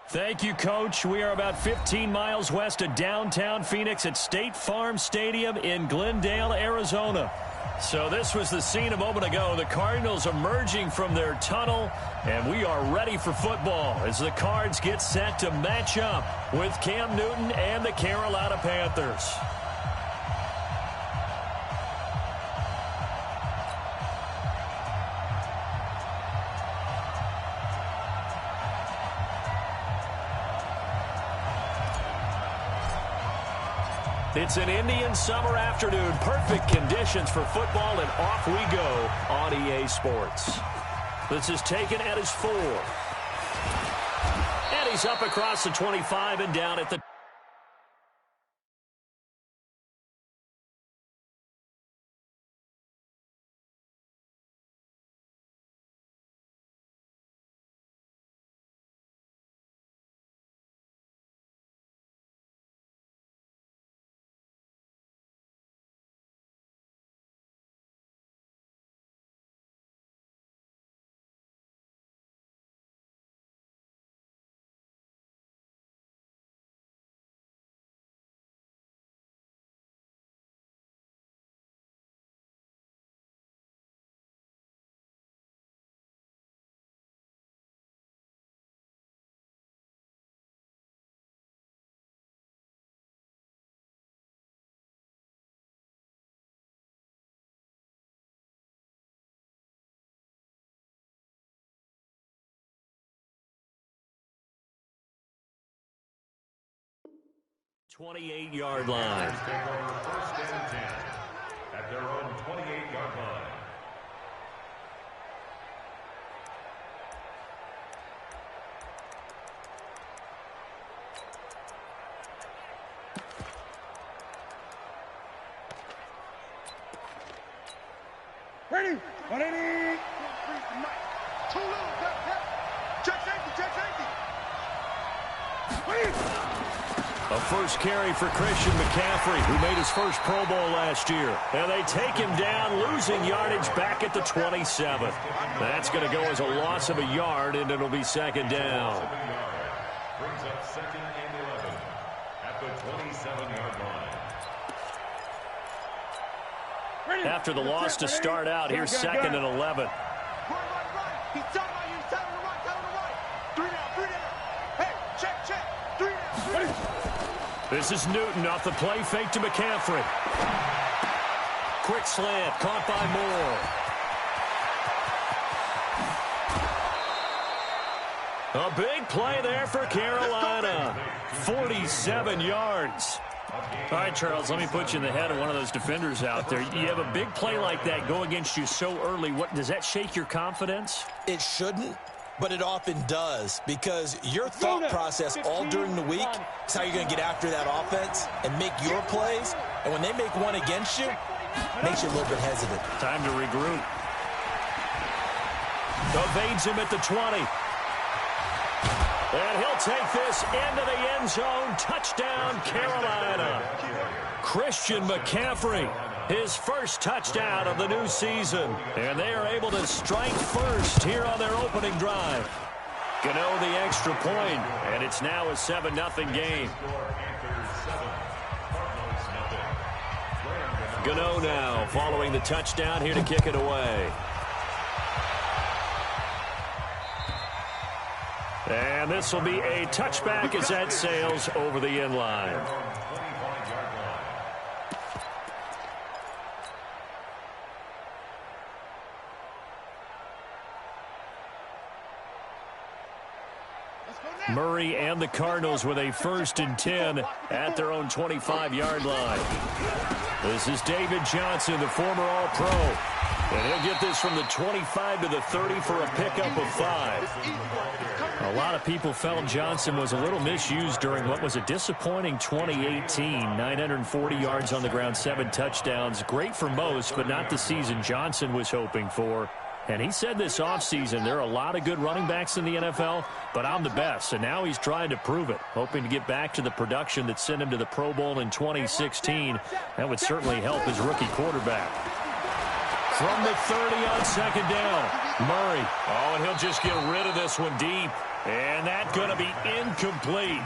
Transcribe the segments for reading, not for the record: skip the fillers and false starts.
Thank you, Coach. We are about 15 miles west of downtown Phoenix at State Farm Stadium in Glendale, Arizona. So this was the scene a moment ago. The Cardinals emerging from their tunnel, and we are ready for football as the Cards get set to match up with Cam Newton and the Carolina Panthers. It's an Indian summer afternoon. Perfect conditions for football, and off we go on EA Sports. This is taken at his 4. And he's up across the 25 and down at the... ...28-yard line. First and 10 at their own 28-yard line. Ready? 180. Too low. Check safety. Check safety. A first carry for Christian McCaffrey, who made his first Pro Bowl last year. And they take him down, losing yardage back at the 27. That's going to go as a loss of a yard, and it'll be second down. Brings up second and 11 at the 27-yard line. After the loss to start out, here's second and 11. Right. He's telling you, tell him to right, tell him to right. 3 down. Hey, check. 3 down. This is Newton off the play fake to McCaffrey. Quick slant, caught by Moore. A big play there for Carolina. 47 yards. All right, Charles, let me put you in the head of one of those defenders out there. You have a big play like that go against you so early. What does that shake your confidence? It shouldn't, but it often does, because your thought process all during the week is how you're going to get after that offense and make your plays. And when they make one against you, it makes you a little bit hesitant. Time to regroup. Evades him at the 20. And he'll take this into the end zone. Touchdown, Carolina. Christian McCaffrey, his first touchdown of the new season. And they are able to strike first here on their opening drive. Gano the extra point, and it's now a 7-0 game. Gano now following the touchdown here to kick it away. And this will be a touchback as that sails over the end line. Murray and the Cardinals with a 1st and 10 at their own 25-yard line. This is David Johnson, the former All-Pro. And he'll get this from the 25 to the 30 for a pickup of 5. A lot of people felt Johnson was a little misused during what was a disappointing 2018. 940 yards on the ground, 7 touchdowns. Great for most, but not the season Johnson was hoping for. And he said this offseason, there are a lot of good running backs in the NFL, but I'm the best. And now he's trying to prove it, hoping to get back to the production that sent him to the Pro Bowl in 2016. That would certainly help his rookie quarterback. From the 30 on second down. Murray. Oh, and he'll just get rid of this one deep. And that's going to be incomplete.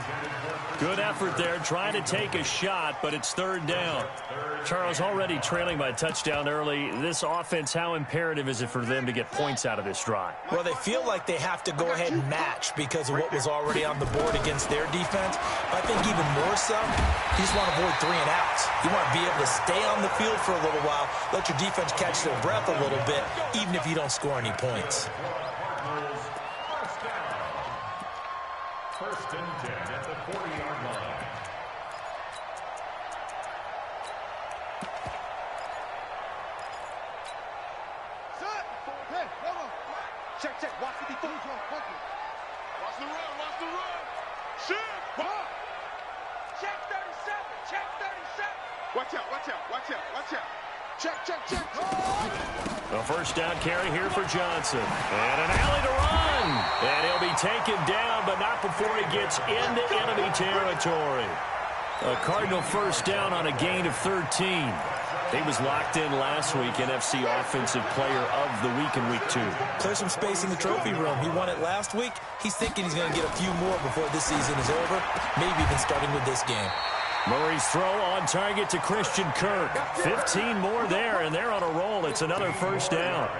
Good effort there, trying to take a shot, but it's third down. Charles, already trailing by a touchdown early. This offense, how imperative is it for them to get points out of this drive? Well, they feel like they have to go ahead and match because of what was already on the board against their defense. But I think even more so, you just want to avoid 3 and outs. You want to be able to stay on the field for a little while, let your defense catch their breath a little bit, even if you don't score any points. First and 10 at the 40-yard line. Set. Hey, come on. Check, check. Watch the defense. Watch the run. Watch the run. Shoot. What? Check 37. Check 37. Watch out. Watch out. Watch out. Watch out. Check, check, check. A first down carry here for Johnson. And an alley to run. And he'll be taken down, but not before he gets into enemy territory. A Cardinal first down on a gain of 13. He was locked in last week, NFC Offensive Player of the Week in Week 2. Clear some space in the trophy room. He won it last week. He's thinking he's going to get a few more before this season is over, maybe even starting with this game. Murray's throw on target to Christian Kirk. 15 more there, and they're on a roll. It's another first down.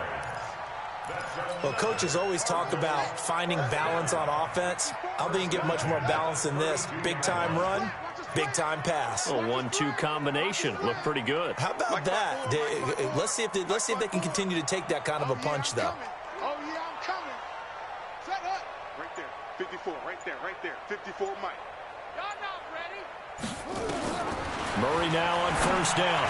Well, coaches always talk about finding balance on offense. I don't think you can get much more balance than this. Big-time run, big-time pass. A 1-2 combination. Looked pretty good. How about that? Let's see if they can continue to take that kind of a punch, though. Oh, yeah, I'm coming. Set up. Right there. 54. Right there. Right there. 54 Mike. Y'all not ready. Murray now on first down.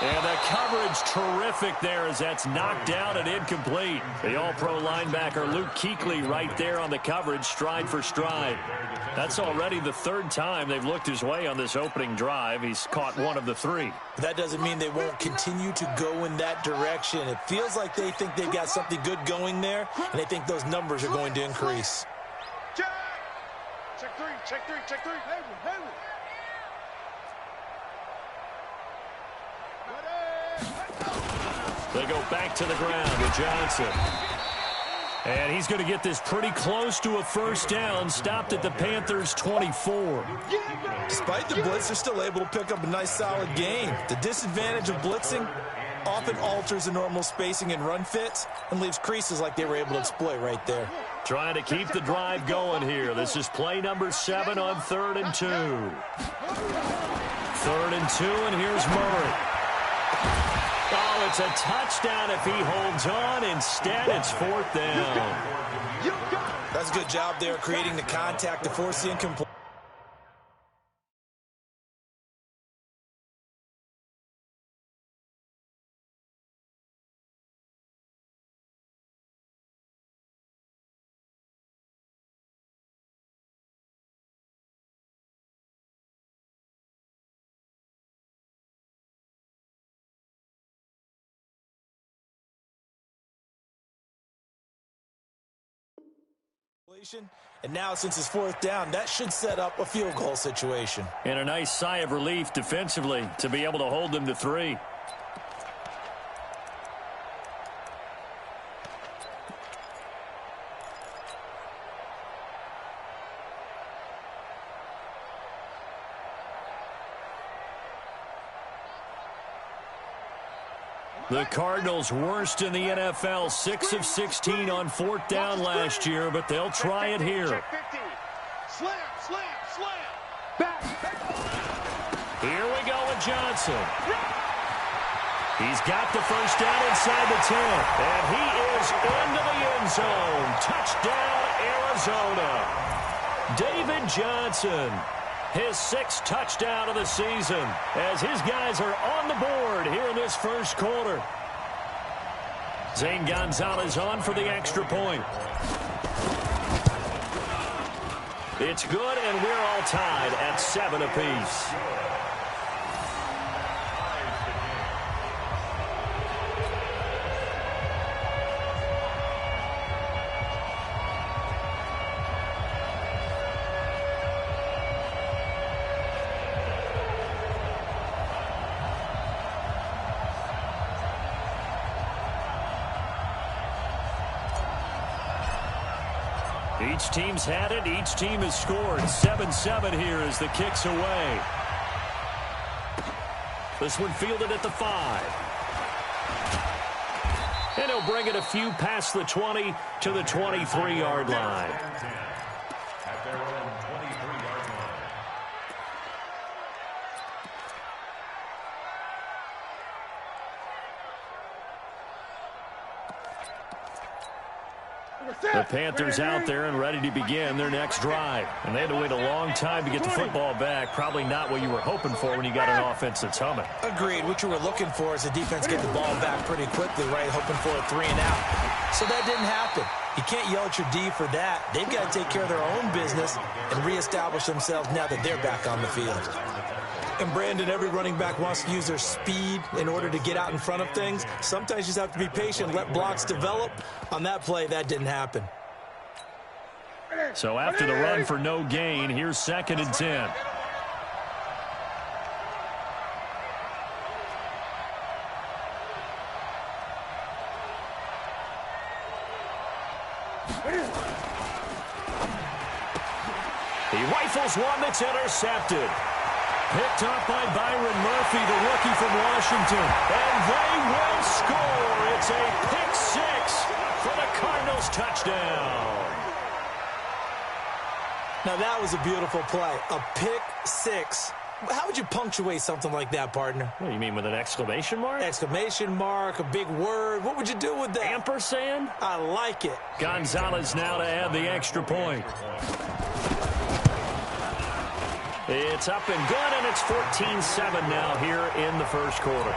And the coverage terrific there as that's knocked down and incomplete. The all-pro linebacker Luke Kuechly right there on the coverage, stride for stride. That's already the third time they've looked his way on this opening drive. He's caught one of the 3. That doesn't mean they won't continue to go in that direction. It feels like they think they've got something good going there, and they think those numbers are going to increase. Check. Check 3. Check 3. Check 3. Hayward. They go back to the ground with Johnson. And he's going to get this pretty close to a first down, stopped at the Panthers' 24. Despite the blitz, they're still able to pick up a nice, solid gain. The disadvantage of blitzing often alters the normal spacing and run fits and leaves creases like they were able to exploit right there. Trying to keep the drive going here. This is play number 7 on 3rd and 2. 3rd and 2, and here's Murray. Oh, it's a touchdown if he holds on. Instead, it's 4th down. That's a good job there creating the contact to force the incomplete. And now, since it's 4th down, that should set up a field goal situation. And a nice sigh of relief defensively to be able to hold them to 3. The Cardinals worst in the NFL, 6 of 16 on 4th down last year, but they'll try it here. Slam. Back. Here we go with Johnson. He's got the first down inside the 10, and he is into the end zone. Touchdown, Arizona. David Johnson. His 6th touchdown of the season as his guys are on the board here in this first quarter. Zane Gonzalez on for the extra point. It's good, and we're all tied at 7 apiece. Each team's had it. Each team has scored. 7-7 here as the kick's away. This one fielded at the 5. And he'll bring it a few past the 20 to the 23-yard line. At their own 23-yard line. The Panthers out there and ready to begin their next drive. And they had to wait a long time to get the football back. Probably not what you were hoping for when you got an offense that's humming. Agreed. What you were looking for is the defense get the ball back pretty quickly, right? Hoping for a 3 and out. So that didn't happen. You can't yell at your D for that. They've got to take care of their own business and reestablish themselves now that they're back on the field. And, Brandon, every running back wants to use their speed in order to get out in front of things. Sometimes you just have to be patient, let blocks develop. On that play, that didn't happen. So after the run for no gain, here's 2nd and 10. He rifles one that's intercepted. Picked up by Byron Murphy, the rookie from Washington. And they will score. It's a pick 6 for the Cardinals touchdown. Now, that was a beautiful play. A pick 6. How would you punctuate something like that, partner? What do you mean, with an exclamation mark? Exclamation mark, a big word. What would you do with that? Ampersand? I like it. Gonzalez now to add the extra point. It's up and good, and it's 14-7 now here in the first quarter.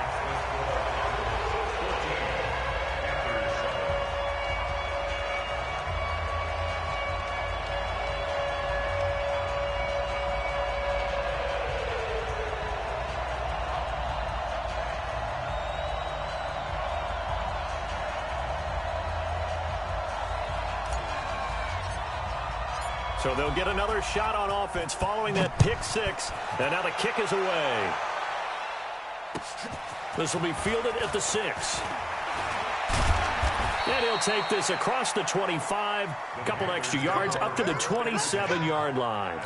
So they'll get another shot on offense following that pick 6. And now the kick is away. This will be fielded at the 6. And he'll take this across the 25. A couple extra yards up to the 27-yard line.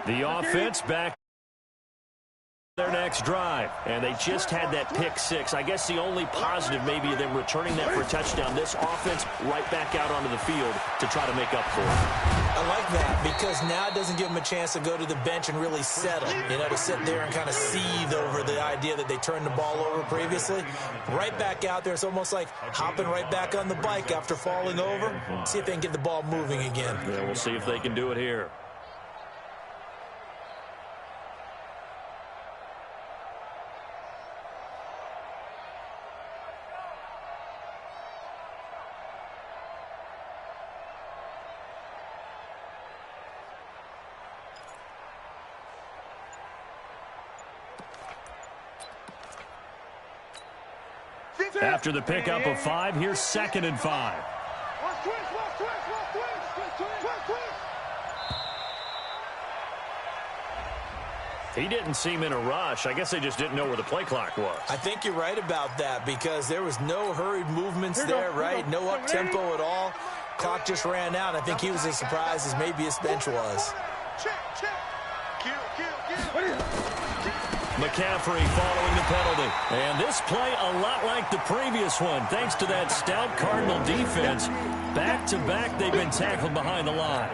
The offense back their next drive, and they just had that pick 6. I guess the only positive maybe of them returning that for a touchdown. This offense right back out onto the field to try to make up for it. I like that because now it doesn't give them a chance to go to the bench and really settle, to sit there and kind of seethe over the idea that they turned the ball over previously. Right back out there. It's almost like hopping right back on the bike after falling over. See if they can get the ball moving again. Yeah, we'll see if they can do it here. After the pickup of 5, here's 2nd and 5. He didn't seem in a rush. I guess they just didn't know where the play clock was. I think you're right about that because there was no hurried movements there, right? No up-tempo at all. Clock just ran out. I think he was as surprised as maybe his bench was. McCaffrey following the penalty. And this play a lot like the previous one. Thanks to that stout Cardinal defense. Back-to-back, they've been tackled behind the line.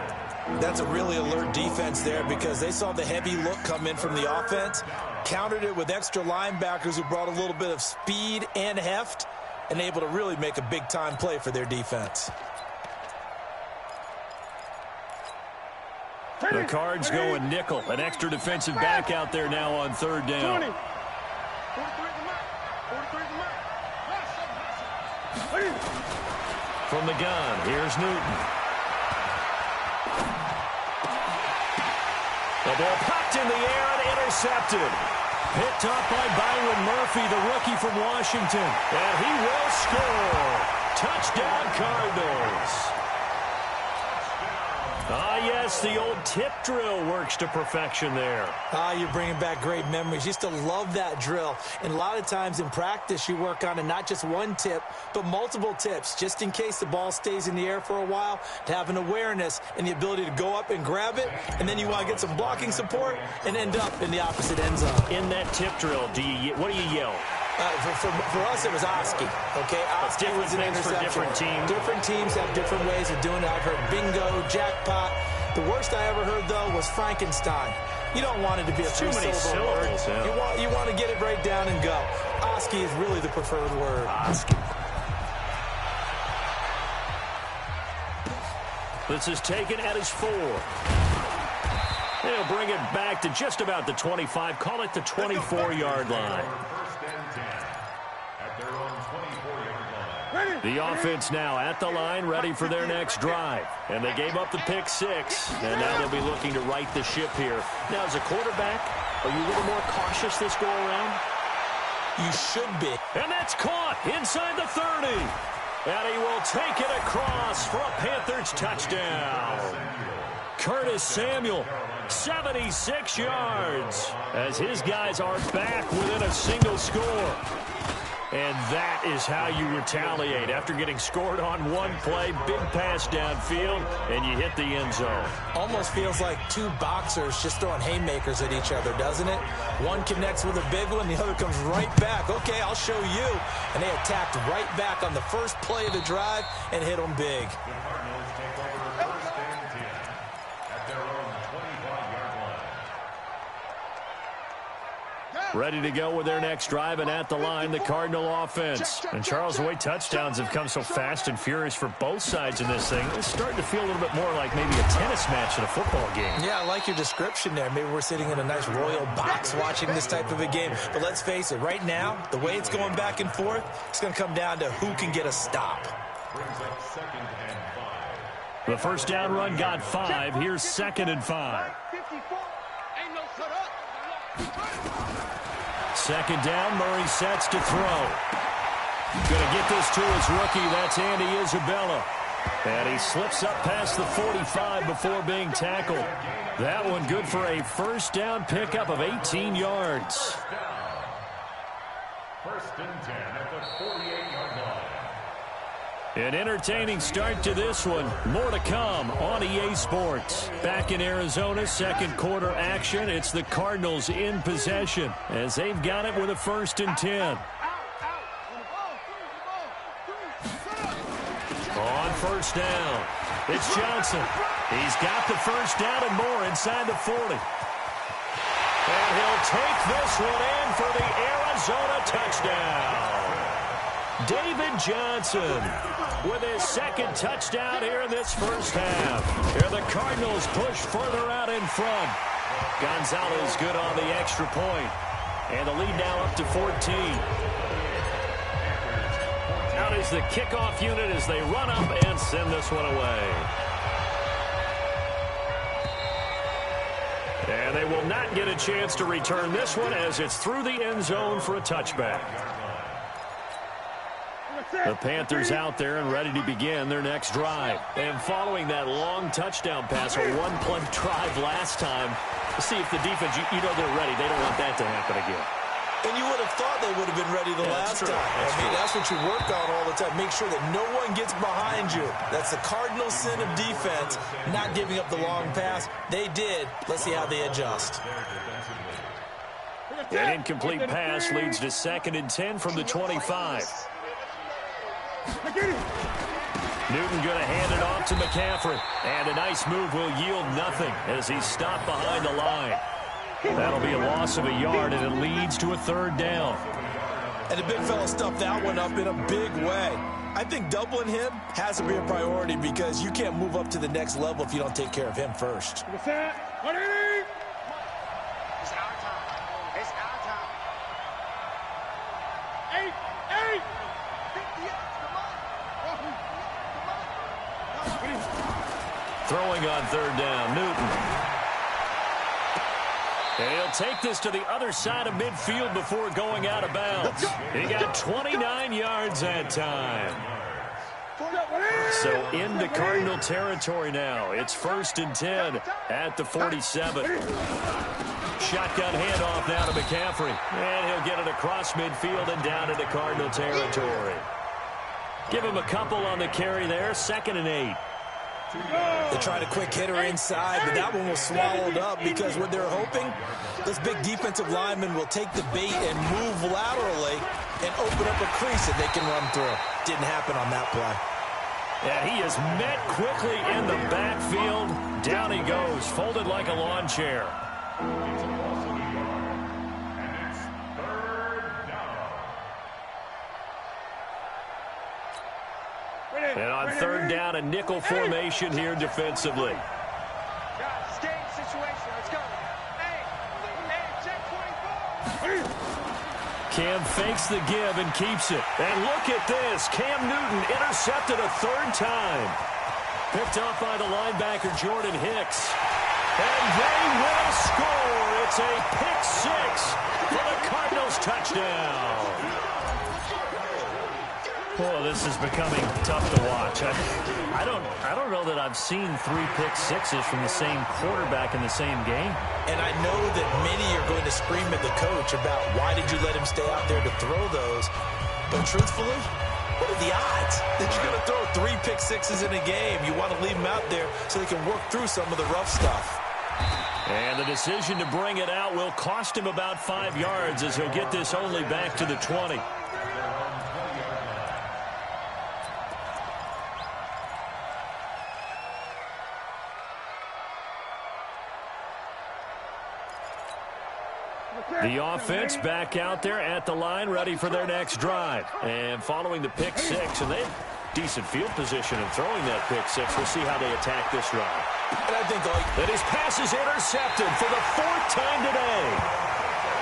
That's a really alert defense there because they saw the heavy look come in from the offense, countered it with extra linebackers who brought a little bit of speed and heft, and able to really make a big-time play for their defense. The Cards going nickel. An extra defensive back out there now on 3rd down. From the gun, here's Newton. The ball popped in the air and intercepted. Picked up by Byron Murphy, the rookie from Washington. And he will score. Touchdown, Cardinals. Yes, the old tip drill works to perfection there. You're bringing back great memories. Used to love that drill. And a lot of times in practice, you work on it, not just one tip, but multiple tips, just in case the ball stays in the air for a while, to have an awareness and the ability to go up and grab it, and then you want to get some blocking support and end up in the opposite end zone. In that tip drill, what do you yell? For us, it was Oski. Okay, Oski was an interception. For different teams. Different teams have different ways of doing it. I've heard bingo, jackpot. The worst I ever heard, though, was Frankenstein. You don't want it to be a three-syllable word. Yeah. You want to get it right down and go. Oski is really the preferred word. Oski. This is taken at his 4. They'll bring it back to just about the 25. Call it the 24-yard line. The offense now at the line, ready for their next drive. And they gave up the pick 6, and now they'll be looking to right the ship here. Now, as a quarterback, are you a little more cautious this go-around? You should be. And that's caught inside the 30. And he will take it across for a Panthers touchdown. Curtis Samuel, 76 yards, as his guys are back within a single score. And that is how you retaliate. After getting scored on one play, big pass downfield, and you hit the end zone. Almost feels like two boxers just throwing haymakers at each other, doesn't it? One connects with a big one, the other comes right back. Okay, I'll show you. And they attacked right back on the first play of the drive and hit them big. Ready to go with their next drive, and at the line, the Cardinal offense. And Charles, the way touchdowns have come so fast and furious for both sides in this thing, it's starting to feel a little bit more like maybe a tennis match in a football game. Yeah, I like your description there. Maybe we're sitting in a nice royal box watching this type of a game. But let's face it, right now, the way it's going back and forth, it's going to come down to who can get a stop. The first down run got 5. Here's 2nd and 5. Second down, Murray sets to throw. Going to get this to his rookie. That's Andy Isabella. And he slips up past the 45 before being tackled. That one good for a first down pickup of 18 yards. First and 10 at the 48-yard line. An entertaining start to this one. More to come on EA Sports. Back in Arizona, second quarter action. It's the Cardinals in possession as they've got it with a 1st and 10. On first down, it's Johnson. He's got the first down and more inside the 40. And he'll take this one in for the Arizona touchdown. David Johnson with his 2nd touchdown here in this first half. Here the Cardinals push further out in front. Gonzalez good on the extra point. And the lead now up to 14. Out is the kickoff unit as they run up and send this one away. And they will not get a chance to return this one as it's through the end zone for a touchback. The Panthers out there and ready to begin their next drive. And following that long touchdown pass, a one-play drive last time, see if the defense, you know they're ready. They don't want that to happen again. And you would have thought they would have been ready the last time. That's what you work on all the time. Make sure that no one gets behind you. That's the cardinal sin of defense, not giving up the long pass. They did. Let's see how they adjust. An incomplete pass leads to 2nd and 10 from the 25. Newton going to hand it off to McCaffrey. And a nice move will yield nothing as he's stopped behind the line. That'll be a loss of a yard, and it leads to a 3rd down. And the big fella stuffed that one up in a big way. I think doubling him has to be a priority because you can't move up to the next level if you don't take care of him first. It's our time. It's our time. 8. Throwing on 3rd down, Newton. And he'll take this to the other side of midfield before going out of bounds. He got 29 yards that time. So into Cardinal territory now. It's 1st and 10 at the 47. Shotgun handoff now to McCaffrey. And he'll get it across midfield and down into Cardinal territory. Give him a couple on the carry there. 2nd and 8. They tried a quick hitter inside, but that one was swallowed up because what they're hoping, this big defensive lineman will take the bait and move laterally and open up a crease that they can run through. Didn't happen on that play. And he is met quickly in the backfield. Down he goes, folded like a lawn chair. It's a loss of a yard. And it's 3rd down. And on 3rd down, a nickel formation here defensively. Guys, game situation. Let's go. Hey, check 24. Cam fakes the give and keeps it. And look at this. Cam Newton intercepted a 3rd time. Picked off by the linebacker, Jordan Hicks. And they will score. It's a pick 6 for the Cardinals touchdown. Boy, this is becoming tough to watch. I don't know that I've seen 3 pick sixes from the same quarterback in the same game. And I know that many are going to scream at the coach about why did you let him stay out there to throw those. But truthfully, what are the odds that you're going to throw 3 pick sixes in a game? You want to leave them out there so they can work through some of the rough stuff. And the decision to bring it out will cost him about 5 yards as he'll get this only back to the 20. The offense back out there at the line, ready for their next drive. And following the pick 6, and they have decent field position in throwing that pick 6. We'll see how they attack this drive. And I think that his pass is intercepted for the 4th time today.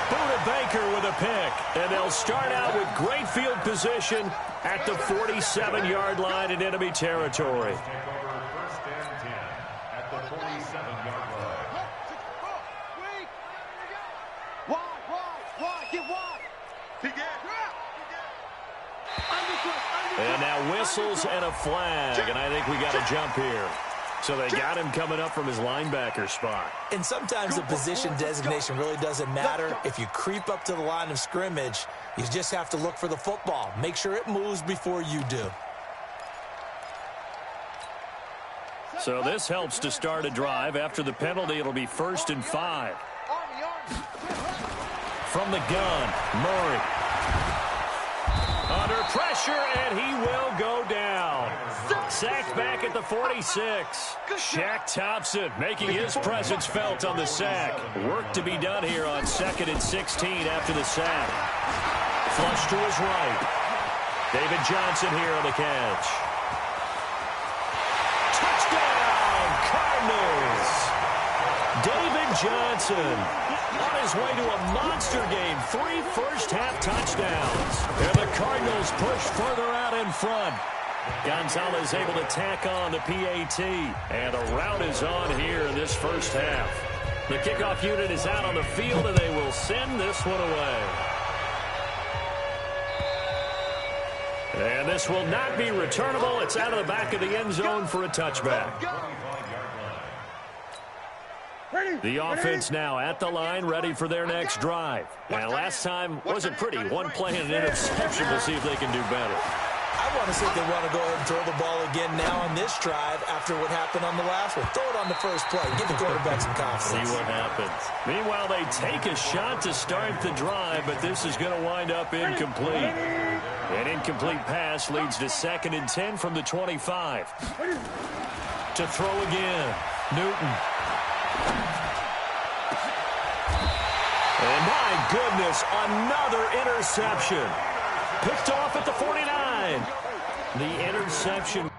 Buda Baker with a pick. And they'll start out with great field position at the 47-yard line in enemy territory. Take over 1st and 10 at the 47-yard line. And now whistles and a flag, and I think we got a jump here. So they got him coming up from his linebacker spot. And sometimes the position designation really doesn't matter. If you creep up to the line of scrimmage, you just have to look for the football. Make sure it moves before you do. So this helps to start a drive. After the penalty, it'll be 1st and 5. From the gun, Murray. Under pressure, and he will go down. Sacked back at the 46. Shaq Thompson making his presence felt on the sack. Work to be done here on 2nd and 16 after the sack. Flush to his right. David Johnson here on the catch. Touchdown, Cardinals! David Johnson on his way to a monster game. 3 first-half touchdowns. And the Cardinals push further out in front. Gonzalez able to tack on the PAT. And the rout is on here in this first half. The kickoff unit is out on the field, and they will send this one away. And this will not be returnable. It's out of the back of the end zone for a touchback. The offense now at the line, ready for their next drive. And last time wasn't pretty. 1 play and an interception. We'll see if they can do better. I want to see if they want to go ahead and throw the ball again now on this drive after what happened on the last one. Throw it on the first play. Give the quarterback some confidence. See what happens. Meanwhile, they take a shot to start the drive, but this is going to wind up incomplete. An incomplete pass leads to 2nd and 10 from the 25. To throw again, Newton. And my goodness, another interception. Picked off at the 49. The interception.